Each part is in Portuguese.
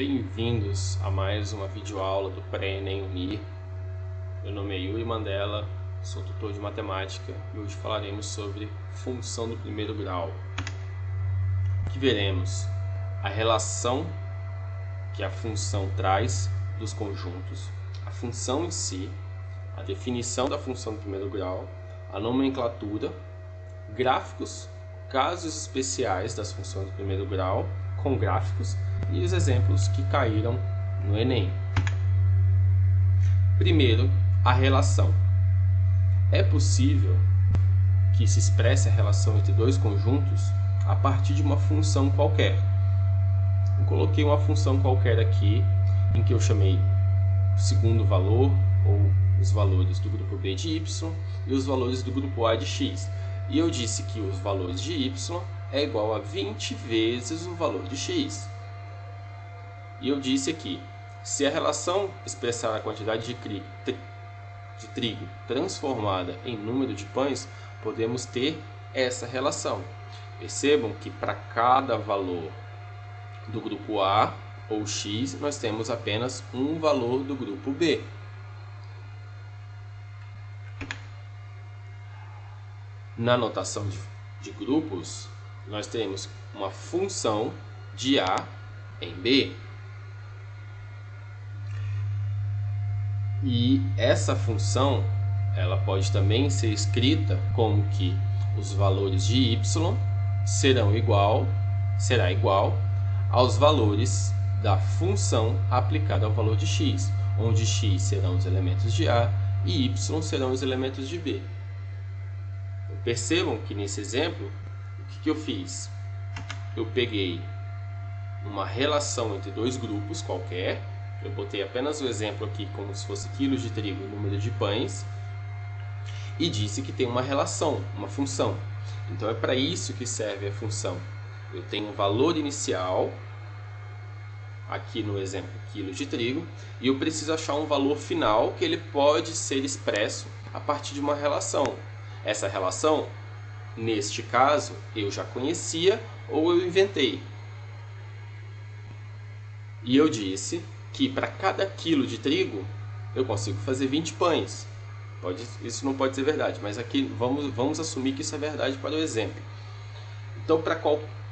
Bem-vindos a mais uma videoaula do Pré-ENEM Unir. Meu nome é Yuri Mandela, sou tutor de matemática e hoje falaremos sobre função do primeiro grau. Aqui veremos a relação que a função traz dos conjuntos, a função em si, a definição da função do primeiro grau, a nomenclatura, gráficos, casos especiais das funções do primeiro grau com gráficos e os exemplos que caíram no Enem. Primeiro, a relação. É possível que se expresse a relação entre dois conjuntos a partir de uma função qualquer. Eu coloquei uma função qualquer aqui, em que eu chamei o segundo valor, ou os valores do grupo B de y, e os valores do grupo A de x. E eu disse que os valores de y é igual a 20 vezes o valor de x. E eu disse aqui, se a relação expressar a quantidade de trigo transformada em número de pães, podemos ter essa relação. Percebam que para cada valor do grupo A ou x, nós temos apenas um valor do grupo B. Na notação de grupos, nós temos uma função de A em B. E essa função, ela pode também ser escrita como que os valores de y será igual aos valores da função aplicada ao valor de x, onde x serão os elementos de A e y serão os elementos de B. Percebam que nesse exemplo, o que eu fiz? Eu peguei uma relação entre dois grupos qualquer, eu botei apenas o exemplo aqui como se fosse quilos de trigo e número de pães, e disse que tem uma relação, uma função. Então é para isso que serve a função. Eu tenho um valor inicial, aqui no exemplo quilos de trigo, e eu preciso achar um valor final que ele pode ser expresso a partir de uma relação. Essa relação, neste caso, eu já conhecia ou eu inventei. E eu disse que para cada quilo de trigo eu consigo fazer 20 pães. Isso não pode ser verdade, mas aqui vamos assumir que isso é verdade para o exemplo. Então,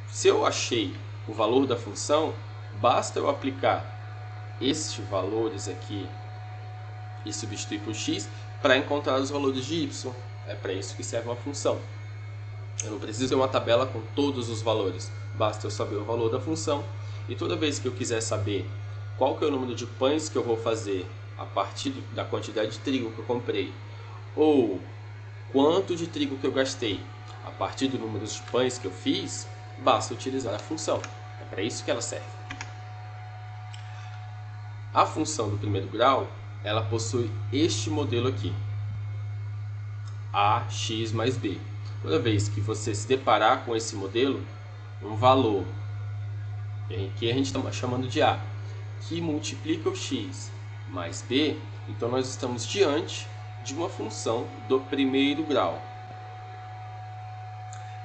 se eu achei o valor da função, basta eu aplicar estes valores aqui e substituir por x para encontrar os valores de y. É para isso que serve uma função. Eu não preciso ter uma tabela com todos os valores. Basta eu saber o valor da função. E toda vez que eu quiser saber qual que é o número de pães que eu vou fazer a partir da quantidade de trigo que eu comprei, ou quanto de trigo que eu gastei a partir do número de pães que eu fiz, basta utilizar a função. É para isso que ela serve. A função do primeiro grau, ela possui este modelo aqui. AX mais B. Toda vez que você se deparar com esse modelo, um valor que a gente está chamando de A, que multiplica o x mais B, então nós estamos diante de uma função do primeiro grau.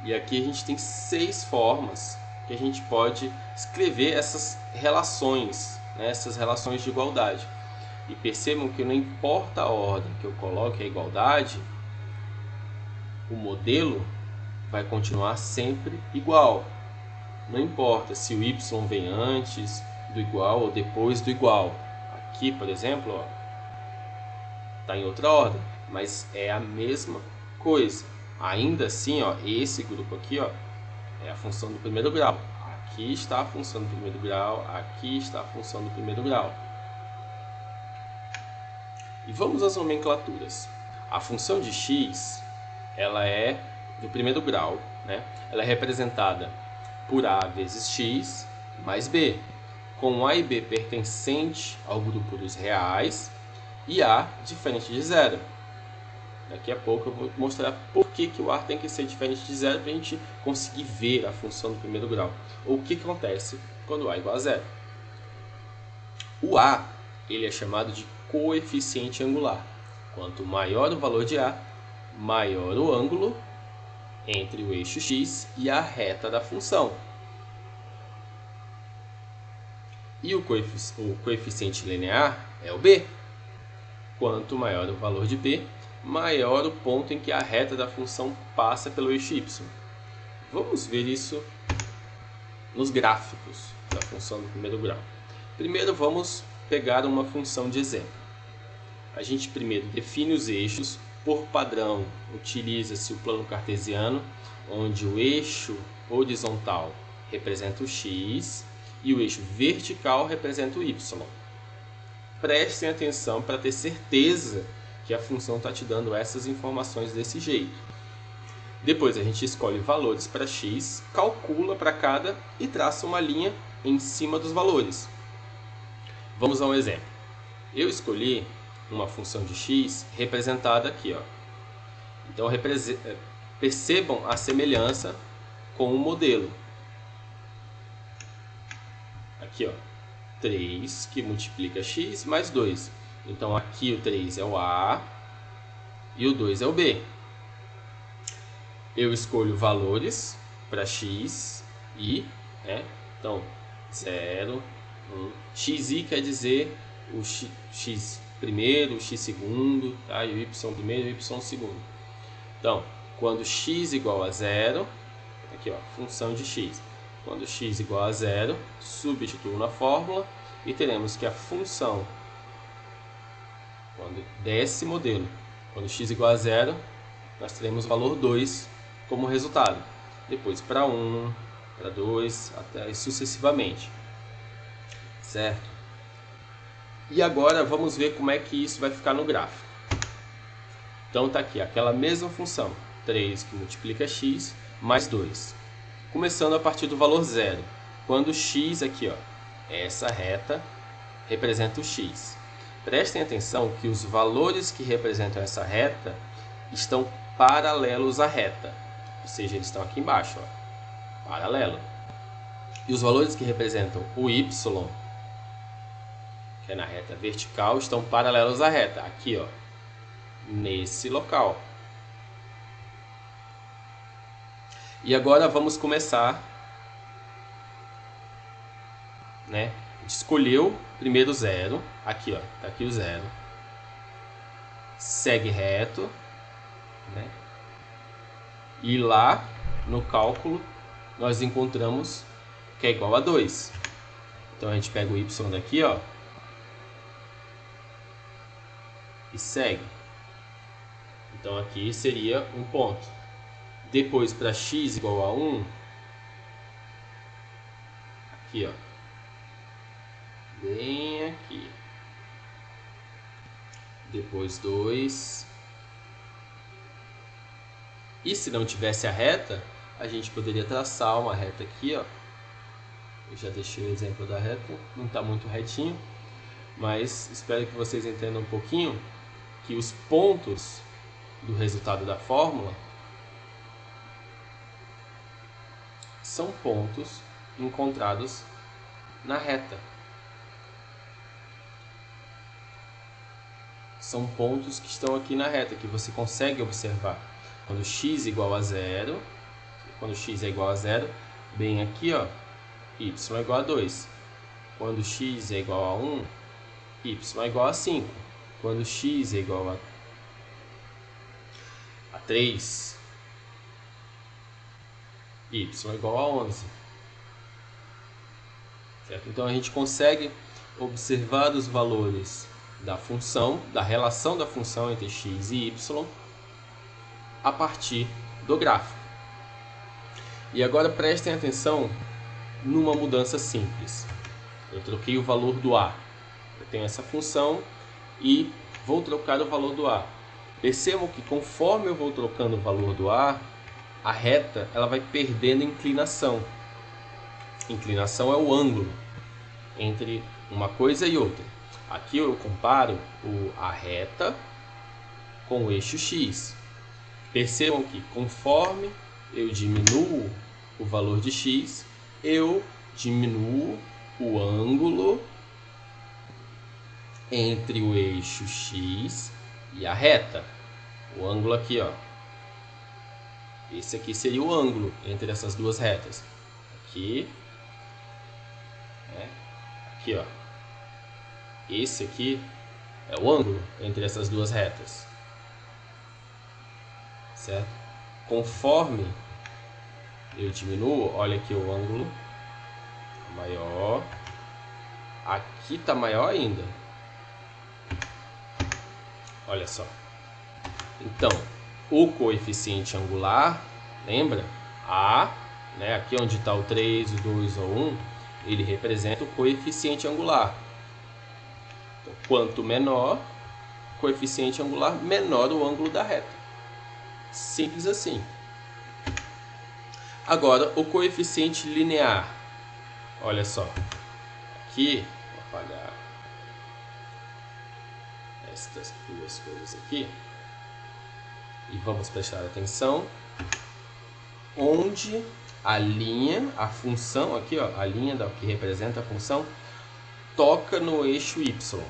E aqui a gente tem 6 formas que a gente pode escrever essas relações, né, essas relações de igualdade. E percebam que não importa a ordem que eu coloque a igualdade, o modelo vai continuar sempre igual. Não importa se o y vem antes do igual ou depois do igual. Aqui, por exemplo, está em outra ordem, mas é a mesma coisa. Ainda assim, esse grupo aqui é a função do primeiro grau. Aqui está a função do primeiro grau, aqui está a função do primeiro grau. E vamos às nomenclaturas. A função de x, ela é do primeiro grau, né? Ela é representada por a vezes x mais b, com a e b pertencente ao grupo dos reais e a diferente de zero. Daqui a pouco eu vou mostrar por que o a tem que ser diferente de zero para a gente conseguir ver a função do primeiro grau, ou o que acontece quando a é igual a zero. O a, ele é chamado de coeficiente angular. Quanto maior o valor de a, maior o ângulo entre o eixo x e a reta da função. E o coeficiente linear é o b. Quanto maior o valor de b, maior o ponto em que a reta da função passa pelo eixo y. Vamos ver isso nos gráficos da função do primeiro grau. Primeiro vamos pegar uma função de exemplo. A gente primeiro define os eixos. Por padrão, utiliza-se o plano cartesiano, onde o eixo horizontal representa o x e o eixo vertical representa o y. Prestem atenção para ter certeza que a função está te dando essas informações desse jeito. Depois a gente escolhe valores para x, calcula para cada e traça uma linha em cima dos valores. Vamos a um exemplo. Eu escolhi uma função de x representada aqui, ó. Então percebam a semelhança com o modelo. Aqui, ó, 3 que multiplica x mais 2. Então aqui o 3 é o a e o 2 é o b. Eu escolho valores para x e, então 0, 1. xi quer dizer o x primeiro, o x segundo, tá? E o y primeiro e o y segundo. Então, quando x igual a 0, aqui ó, função de x. Quando x igual a 0, substituo na fórmula e teremos que a função, desse modelo, quando x igual a 0, nós teremos o valor 2 como resultado. Depois para 1, para 2, até sucessivamente. Certo? E agora vamos ver como é que isso vai ficar no gráfico. Então está aqui aquela mesma função, 3 que multiplica x mais 2. Começando a partir do valor 0. Quando x aqui, ó, essa reta representa o x. Prestem atenção que os valores que representam essa reta estão paralelos à reta. Ou seja, eles estão aqui embaixo, ó, paralelo. E os valores que representam o y, que é na reta vertical, estão paralelos à reta. Aqui, ó, nesse local. E agora vamos começar, né? A gente escolheu primeiro 0. Aqui, ó, tá aqui o 0. Segue reto, né? E lá no cálculo nós encontramos que é igual a 2. Então a gente pega o y daqui, ó, e segue. Então aqui seria um ponto. Depois para x igual a 1, aqui ó, bem aqui. Depois 2. E se não tivesse a reta, a gente poderia traçar uma reta aqui, ó. Eu já deixei o exemplo da reta, não está muito retinho, mas espero que vocês entendam um pouquinho que os pontos do resultado da fórmula são pontos encontrados na reta. São pontos que estão aqui na reta, que você consegue observar. Quando x igual a 0, quando x é igual a 0, bem aqui, ó, y é igual a 2. Quando x é igual a 1, y é igual a 5. Quando x é igual a 3, y é igual a 11. Certo? Então a gente consegue observar os valores da função, da relação da função entre x e y, a partir do gráfico. E agora prestem atenção numa mudança simples. Eu troquei o valor do a. Eu tenho essa função e vou trocar o valor do a. Percebam que conforme eu vou trocando o valor do a reta ela vai perdendo inclinação. Inclinação é o ângulo entre uma coisa e outra. Aqui eu comparo a reta com o eixo x. Percebam que conforme eu diminuo o valor de x, eu diminuo o ângulo entre o eixo x e a reta. O ângulo aqui, ó. Esse aqui seria o ângulo entre essas duas retas. Aqui, né? Aqui, ó. Esse aqui é o ângulo entre essas duas retas. Certo? Conforme eu diminuo, olha aqui o ângulo maior. Aqui tá maior ainda. Olha só. Então, o coeficiente angular, lembra? A, né, aqui onde está o 3, o 2 ou 1, ele representa o coeficiente angular. Então, quanto menor o coeficiente angular, menor o ângulo da reta. Simples assim. Agora, o coeficiente linear. Olha só. Aqui, vou apagar estas duas coisas aqui. E vamos prestar atenção. Onde a linha, a função aqui, ó, a linha que representa a função, toca no eixo Y.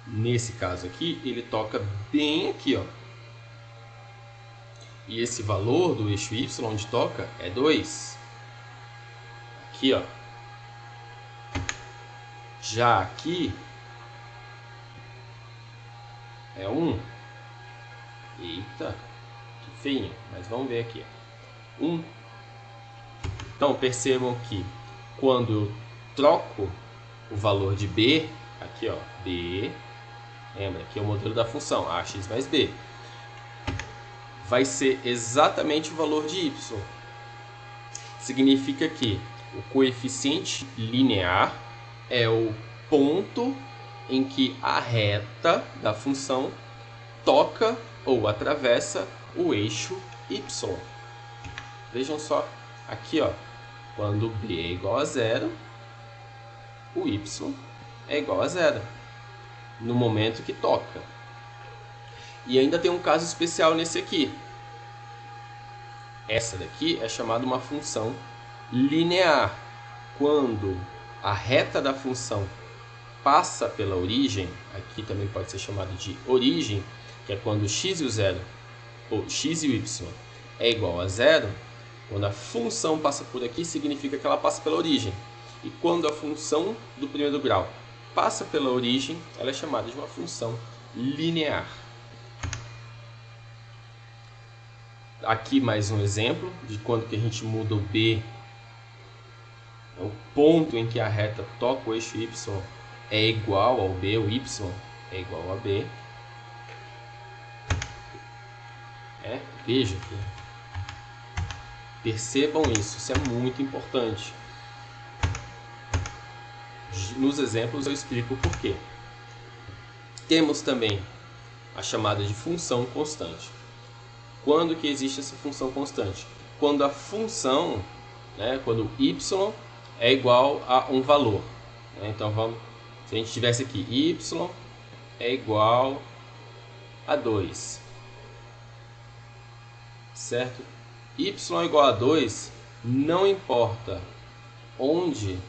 Nesse caso aqui, ele toca bem aqui, ó. E esse valor do eixo Y onde toca é 2. Aqui, ó. Já aqui é 1. Eita, que feinho. Mas vamos ver aqui. 1. Então, percebam que quando eu troco o valor de B, aqui, ó, B, lembra que é o modelo da função ax mais b, vai ser exatamente o valor de y. Significa que o coeficiente linear é o ponto em que a reta da função toca ou atravessa o eixo y. Vejam só, aqui, ó, quando b é igual a 0, o y é igual a 0 no momento que toca. E ainda tem um caso especial nesse aqui. Essa daqui é chamada uma função linear. Quando a reta da função passa pela origem, aqui também pode ser chamado de origem, que é quando x e o zero, ou x e o y é igual a 0, quando a função passa por aqui, significa que ela passa pela origem. E quando a função do primeiro grau passa pela origem, ela é chamada de uma função linear. Aqui mais um exemplo de quando que a gente muda o b, o ponto em que a reta toca o eixo y é igual ao b, o y é igual a b. Veja aqui. Percebam isso é muito importante. Nos exemplos eu explico o porquê. Temos também a chamada de função constante. Quando que existe essa função constante? Quando a função, né, quando y é igual a um valor. Né? Então, se a gente tivesse aqui y é igual a 2. Certo? Y é igual a 2, não importa onde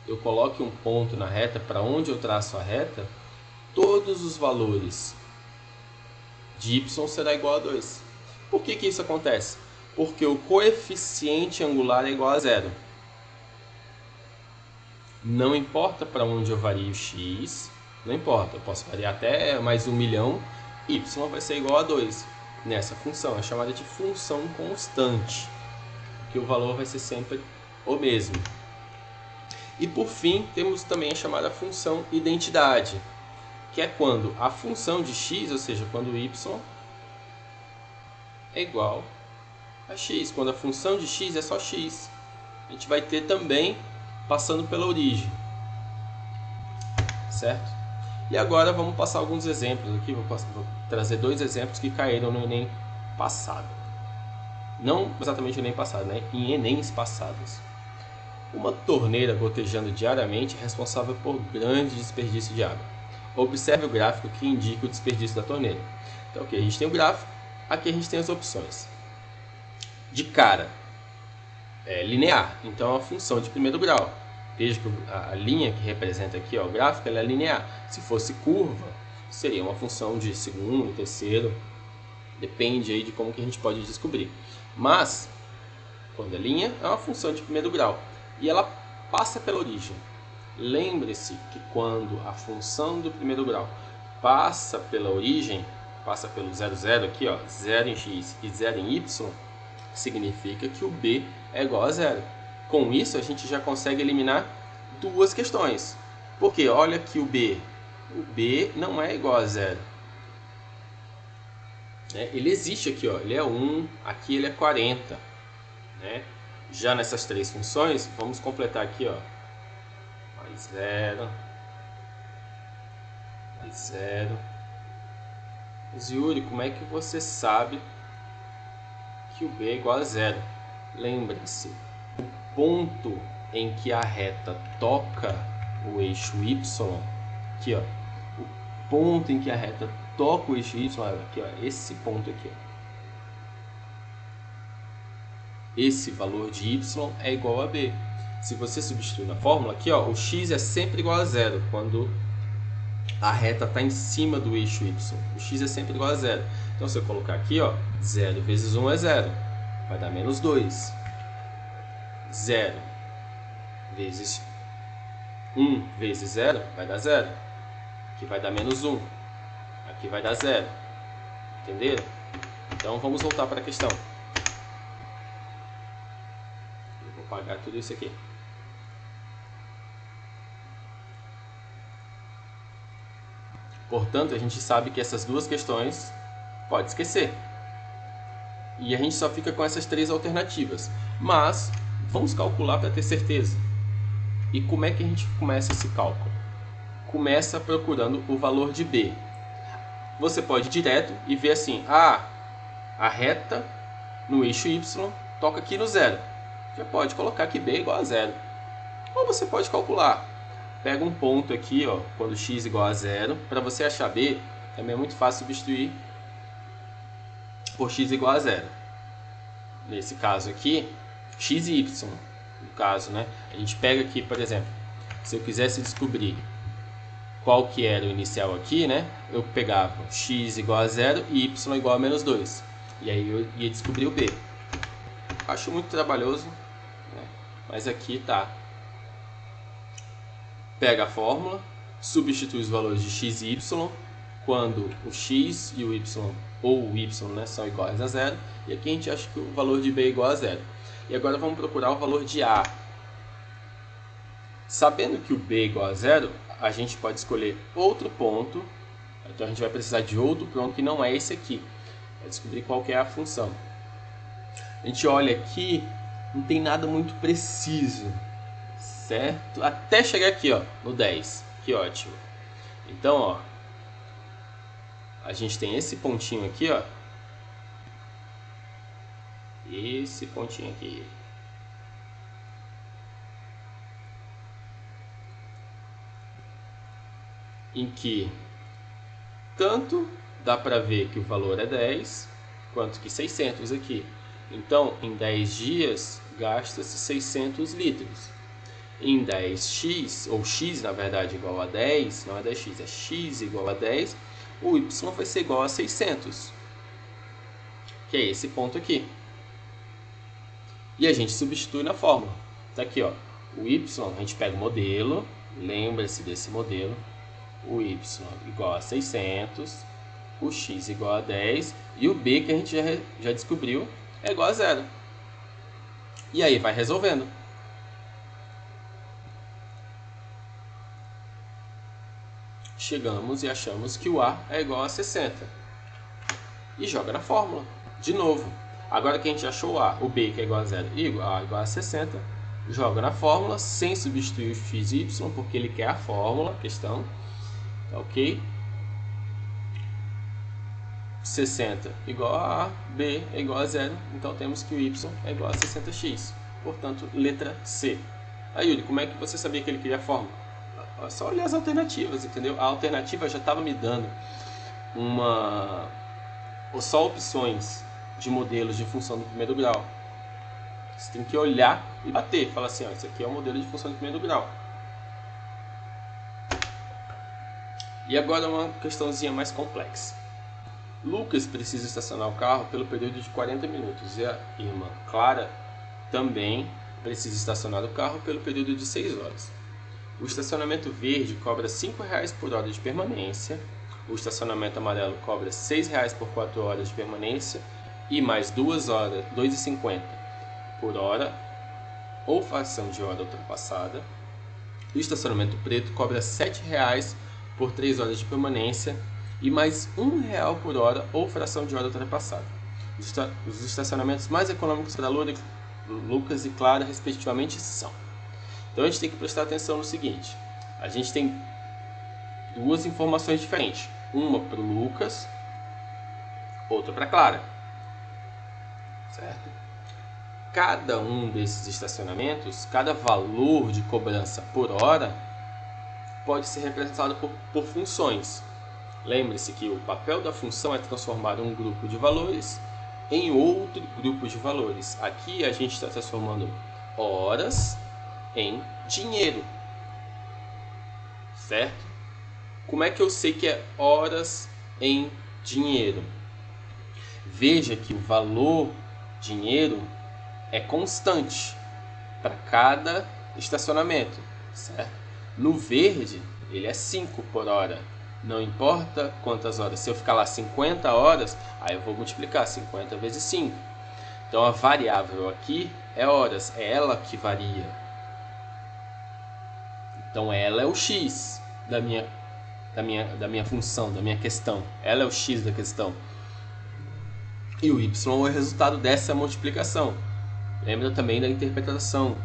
eu coloque um ponto na reta, para onde eu traço a reta, todos os valores de y será igual a 2. Por que isso acontece? Porque o coeficiente angular é igual a 0. Não importa para onde eu varie o x, não importa, eu posso variar até mais 1 milhão, y vai ser igual a 2. Nessa função, é chamada de função constante, que o valor vai ser sempre o mesmo. E por fim, temos também a chamada função identidade, que é quando a função de x, ou seja, quando y é igual a x. Quando a função de x é só x. A gente vai ter também passando pela origem. Certo? E agora vamos passar alguns exemplos aqui. Vou trazer 2 exemplos que caíram no Enem passado. Não exatamente no Enem passado, né? Em Enems passados. Uma torneira gotejando diariamente é responsável por grande desperdício de água. Observe o gráfico que indica o desperdício da torneira. Então, aqui a gente tem o gráfico, aqui a gente tem as opções. De cara, é linear, então é uma função de primeiro grau. Veja que a linha que representa aqui, ó, o gráfico, ela é linear. Se fosse curva, seria uma função de segundo, terceiro, depende aí de como que a gente pode descobrir. Mas, Quando é linha, é uma função de primeiro grau. E ela passa pela origem. Lembre-se que quando a função do primeiro grau passa pela origem, passa pelo 0, 0 aqui, ó, 0 em x e 0 em y, significa que o b é igual a 0. Com isso, a gente já consegue eliminar duas questões. Porque olha aqui o b não é igual a 0. Ele existe aqui, ó, ele é 1, aqui ele é 40. Né? Já nessas três funções, vamos completar aqui, ó, mais 0, mais 0. Mas Yuri, como é que você sabe que o b é igual a 0? Lembre-se, o ponto em que a reta toca o eixo y, aqui, ó, o ponto em que a reta toca o eixo y, aqui, ó, esse ponto aqui, ó. Esse valor de y é igual a b. Se você substituir na fórmula, aqui, ó, o x é sempre igual a 0 quando a reta está em cima do eixo y. O x é sempre igual a 0. Então, se eu colocar aqui, ó, 0 vezes 1 é 0. Vai dar menos 2. 0 vezes 1 vezes 0 vai dar 0. Aqui vai dar menos 1. Aqui vai dar 0. Entenderam? Então, vamos voltar para a questão. Eu vou apagar tudo isso aqui. Portanto, a gente sabe que essas duas questões pode esquecer. E a gente só fica com essas três alternativas. Mas vamos calcular para ter certeza. E como é que a gente começa esse cálculo? Começa procurando o valor de b. Você pode ir direto e ver assim, a reta no eixo y toca aqui no 0. Você pode colocar que b é igual a 0. Ou você pode calcular. Pega um ponto aqui, ó, quando x igual a 0. Para você achar b, também é muito fácil substituir por x igual a 0. Nesse caso aqui, x e y, no caso, né? A gente pega aqui, por exemplo, se eu quisesse descobrir qual que era o inicial aqui, né? Eu pegava x igual a 0 e y igual a menos 2. E aí eu ia descobrir o b. Acho muito trabalhoso, né? Mas aqui tá. Pega a fórmula, substitui os valores de x e y, quando o x e o y, ou o y, né, são iguais a 0, e aqui a gente acha que o valor de b é igual a 0. E agora vamos procurar o valor de a. Sabendo que o b é igual a 0, a gente pode escolher outro ponto, então a gente vai precisar de outro ponto que não é esse aqui, para descobrir qual que é a função. A gente olha aqui, não tem nada muito preciso. Certo? Até chegar aqui, ó, no 10. Que ótimo. Então, ó, a gente tem esse pontinho aqui, ó. Esse pontinho aqui. Em que tanto dá para ver que o valor é 10, quanto que 600 aqui. Então, em 10 dias, gasta-se 600 litros. Em 10x, ou x na verdade igual a 10, não é 10x, é x igual a 10, o y vai ser igual a 600, que é esse ponto aqui. E a gente substitui na fórmula. Está aqui, ó, o y, a gente pega o modelo, lembra-se desse modelo, o y igual a 600, o x igual a 10, e o b que a gente já descobriu é igual a 0. E aí vai resolvendo. Chegamos e achamos que o a é igual a 60. E joga na fórmula, de novo. Agora que a gente achou o b que é igual a 0 e a igual a 60, joga na fórmula sem substituir o x e y, porque ele quer a fórmula, questão. Tá ok? 60 igual a a, b é igual a 0, então temos que o y é igual a 60x. Portanto, letra C. Aí, Yuri, como é que você sabia que ele queria a fórmula? É só olhar as alternativas, entendeu? A alternativa já estava me dando só opções de modelos de função do primeiro grau. Você tem que olhar e bater. Fala assim, ó, esse aqui é o modelo de função do primeiro grau. E agora uma questãozinha mais complexa. Lucas precisa estacionar o carro pelo período de 40 minutos. E a irmã Clara também precisa estacionar o carro pelo período de 6 horas. O estacionamento verde cobra R$ 5,00 por hora de permanência. O estacionamento amarelo cobra R$ 6,00 por 4 horas de permanência e mais 2 horas, R$ 2,50 por hora ou fração de hora ultrapassada. O estacionamento preto cobra R$ 7,00 por 3 horas de permanência e mais R$ 1,00 por hora ou fração de hora ultrapassada. Os estacionamentos mais econômicos para Lucas e Clara, respectivamente, são. Então a gente tem que prestar atenção no seguinte: a gente tem duas informações diferentes, uma para o Lucas, outra para Clara, certo? Cada um desses estacionamentos, cada valor de cobrança por hora pode ser representado por funções. Lembre-se que o papel da função é transformar um grupo de valores em outro grupo de valores. Aqui a gente está transformando horas em dinheiro, certo? Como é que eu sei que é horas em dinheiro? Veja que o valor dinheiro é constante para cada estacionamento, certo? No verde, ele é 5 por hora. Não importa quantas horas. Se eu ficar lá 50 horas, aí eu vou multiplicar 50 vezes 5. Então a variável aqui é horas, é ela que varia. Então ela é o x da minha função, da minha questão. Ela é o x da questão. E o y é o resultado dessa multiplicação. Lembra também da interpretação,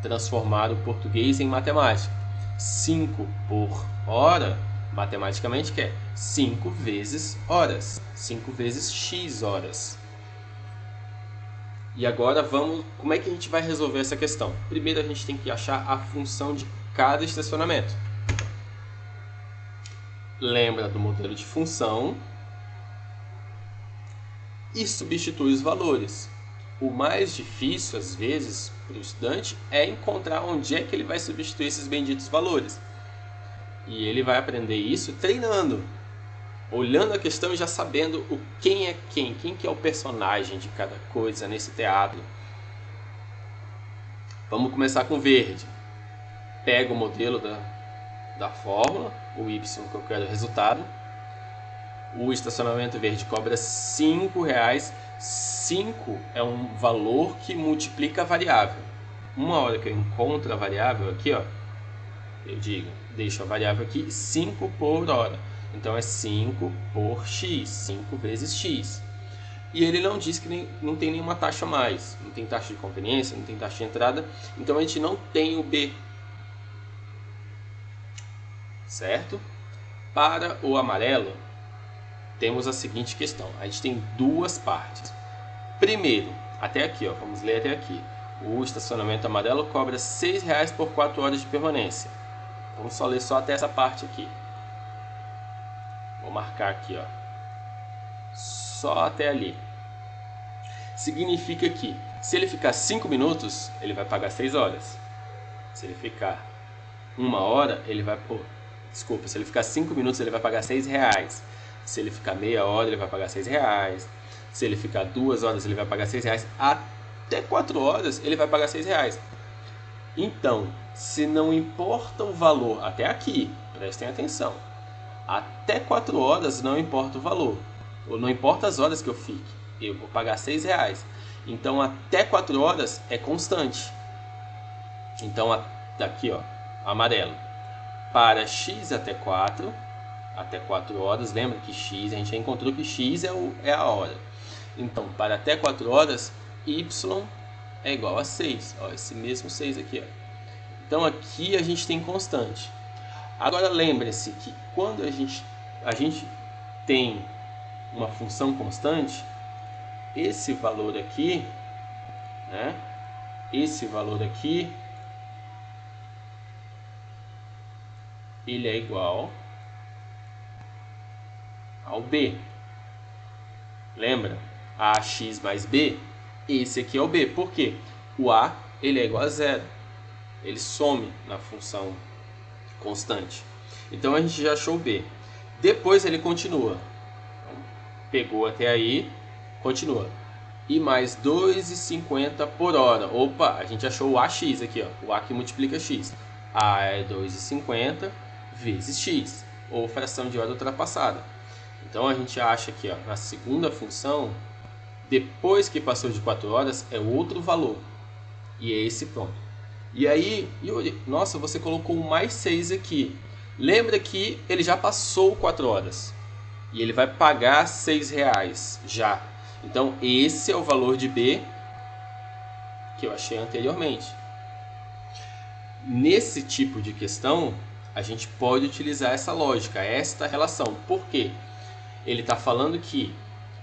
transformar o português em matemática. 5 por hora, matematicamente, que é 5 vezes horas, 5 vezes x horas. E agora como é que a gente vai resolver essa questão? Primeiro a gente tem que achar a função de cada estacionamento. Lembra do modelo de função e substitui os valores. O mais difícil, às vezes, para o estudante é encontrar onde é que ele vai substituir esses benditos valores. E ele vai aprender isso treinando, olhando a questão e já sabendo o quem é quem que é o personagem de cada coisa nesse teatro. Vamos começar com verde. Pega o modelo da fórmula, o y que eu quero o resultado. O estacionamento verde cobra R$ 5,00. 5 é um valor que multiplica a variável. Uma hora que eu encontro a variável aqui, ó, eu deixo a variável aqui 5 por hora. Então é 5 por x, 5 vezes x. E ele não diz que não tem nenhuma taxa a mais. Não tem taxa de conveniência, não tem taxa de entrada. Então a gente não tem o B. Certo? Para o amarelo, temos a seguinte questão. A gente tem duas partes. Primeiro, até aqui, ó, vamos ler até aqui. O estacionamento amarelo cobra R$ 6,00 por 4 horas de permanência. Vamos só ler até essa parte aqui. Vou marcar aqui, ó. Só até ali. Significa que se ele ficar 5 minutos, ele vai pagar 6 horas. Se ele ficar 1 hora, ele vai... se ele ficar 5 minutos, ele vai pagar R$ 6,00. Se ele ficar meia hora, ele vai pagar R$ 6,00. Se ele ficar 2 horas, ele vai pagar R$ 6,00. Até 4 horas, ele vai pagar R$ 6,00. Então, se não importa o valor, até aqui, prestem atenção. Até 4 horas não importa o valor. Ou não importa as horas que eu fique. Eu vou pagar R$ 6,00. Então, até 4 horas é constante. Então, aqui, ó, amarelo. Para x até 4 horas, lembra que x, a gente já encontrou que x é a hora. Então, para até 4 horas, y é igual a 6. Ó, esse mesmo 6 aqui. Ó. Então, aqui a gente tem constante. Agora, lembre-se que quando a gente tem uma função constante, esse valor aqui, né? Esse valor aqui, ele é igual ao B. Lembra? AX mais B, esse aqui é o B. Por quê? O A ele é igual a 0. Ele some na função constante. Então a gente já achou o B. Depois ele continua. Pegou até aí, continua. e mais 2,50 por hora. Opa, a gente achou o AX aqui, ó, o A que multiplica X. A é 2,50 vezes X, ou fração de hora ultrapassada. Então a gente acha aqui, ó, na segunda função, depois que passou de 4 horas, é outro valor. E é esse pronto. E aí, Yuri, nossa, você colocou mais 6 aqui. Lembra que ele já passou 4 horas. E ele vai pagar R$6 já. Então esse é o valor de B que eu achei anteriormente. Nesse tipo de questão, a gente pode utilizar essa lógica, esta relação. Por quê? Ele está falando que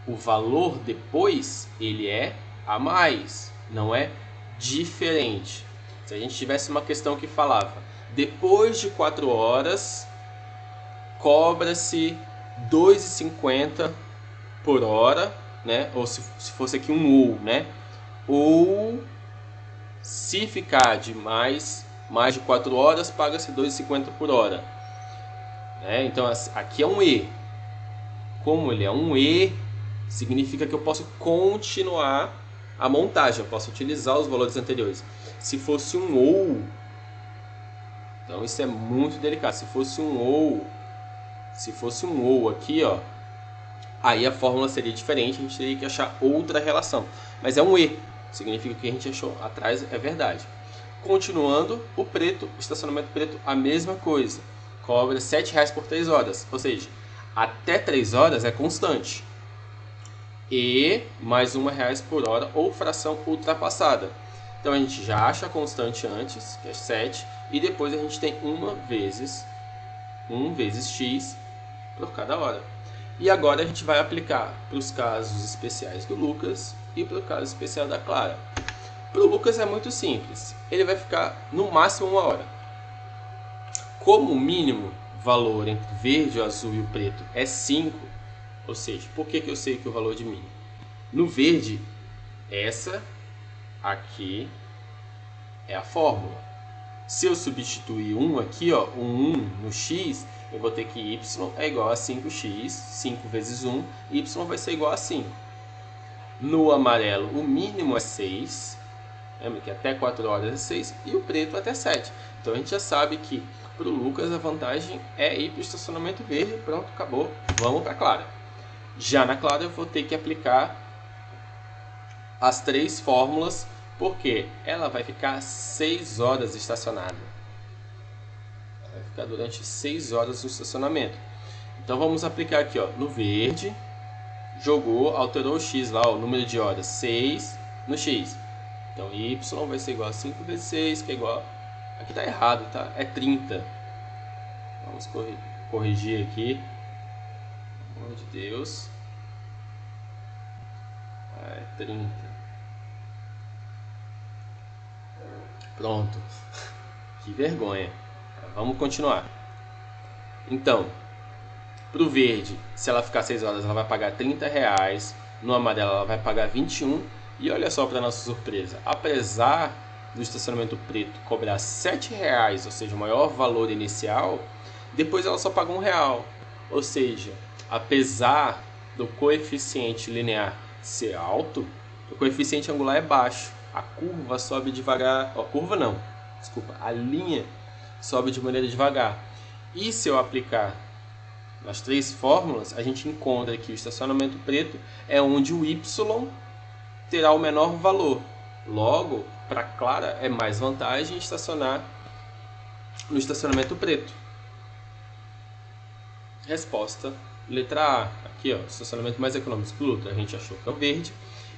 o valor depois ele é a mais, não é diferente. Se a gente tivesse uma questão que falava depois de 4 horas cobra-se 2,50 por hora, né? Ou se fosse aqui um ou, né? Ou se ficar de mais de 4 horas paga-se 2,50 por hora, né? Então aqui é um e. Como ele é um e, significa que eu posso continuar a montagem, eu posso utilizar os valores anteriores. Se fosse um ou, então isso é muito delicado. Se fosse um ou aqui, ó, aí a fórmula seria diferente, a gente teria que achar outra relação. Mas é um e, significa que o que a gente achou atrás é verdade. Continuando, o preto, o estacionamento preto, a mesma coisa. Cobra R$7 por 3 horas, ou seja, até 3 horas é constante. E mais R$1 por hora ou fração ultrapassada. Então a gente já acha a constante antes, que é 7, e depois a gente tem 1 vezes x por cada hora. E agora a gente vai aplicar para os casos especiais do Lucas e para o caso especial da Clara. Para o Lucas é muito simples, ele vai ficar no máximo 1 hora. Como o mínimo valor entre o verde, o azul e o preto é 5, ou seja, por que eu sei que o valor de mínimo? No verde, essa aqui é a fórmula. Se eu substituir 1 aqui, ó, um 1 no x, eu vou ter que y é igual a 5x, 5 vezes 1, y vai ser igual a 5. No amarelo, o mínimo é 6, lembra que até 4 horas é 6, e o preto até 7. Então a gente já sabe que para o Lucas a vantagem é ir para o estacionamento verde, pronto, acabou, vamos para a Clara. Já na Clara eu vou ter que aplicar as 3 fórmulas, porque ela vai ficar 6 horas estacionada. Ela vai ficar durante 6 horas no estacionamento. Então vamos aplicar aqui, ó, no verde, jogou, alterou o x lá, o número de horas, 6 no x. Então y vai ser igual a 5 vezes 6, que é igual, aqui está errado, tá? É 30. Vamos corrigir aqui, pelo amor de Deus. É 30. Pronto. Que vergonha. Vamos continuar. Então, para o verde, se ela ficar 6 horas, ela vai pagar R$30. No amarelo, ela vai pagar 21. E olha só para nossa surpresa. Apesar do estacionamento preto cobrar R$7, ou seja, o maior valor inicial, depois ela só paga R$1. Ou seja, apesar do coeficiente linear ser alto, o coeficiente angular é baixo. A curva sobe devagar, a curva não, desculpa, a linha sobe de maneira devagar. E se eu aplicar nas 3 fórmulas, a gente encontra que o estacionamento preto é onde o y terá o menor valor. Logo, para Clara é mais vantagem estacionar no estacionamento preto. Resposta, letra A. Aqui, ó, estacionamento mais econômico que o outro, a gente achou que é o verde,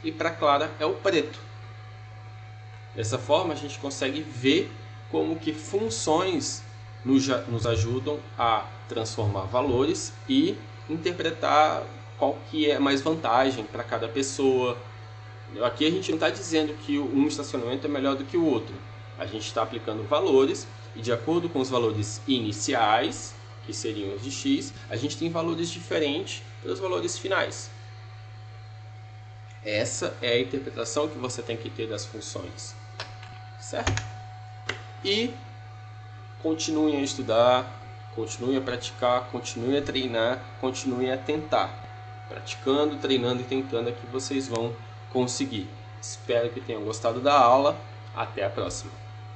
e para Clara é o preto. Dessa forma, a gente consegue ver como que funções nos ajudam a transformar valores e interpretar qual que é mais vantagem para cada pessoa. Aqui a gente não está dizendo que um estacionamento é melhor do que o outro. A gente está aplicando valores e, de acordo com os valores iniciais, que seriam os de x, a gente tem valores diferentes para os valores finais. Essa é a interpretação que você tem que ter das funções. Certo? E continuem a estudar, continuem a praticar, continuem a treinar, continuem a tentar. Praticando, treinando e tentando é que vocês vão conseguir. Espero que tenham gostado da aula. Até a próxima.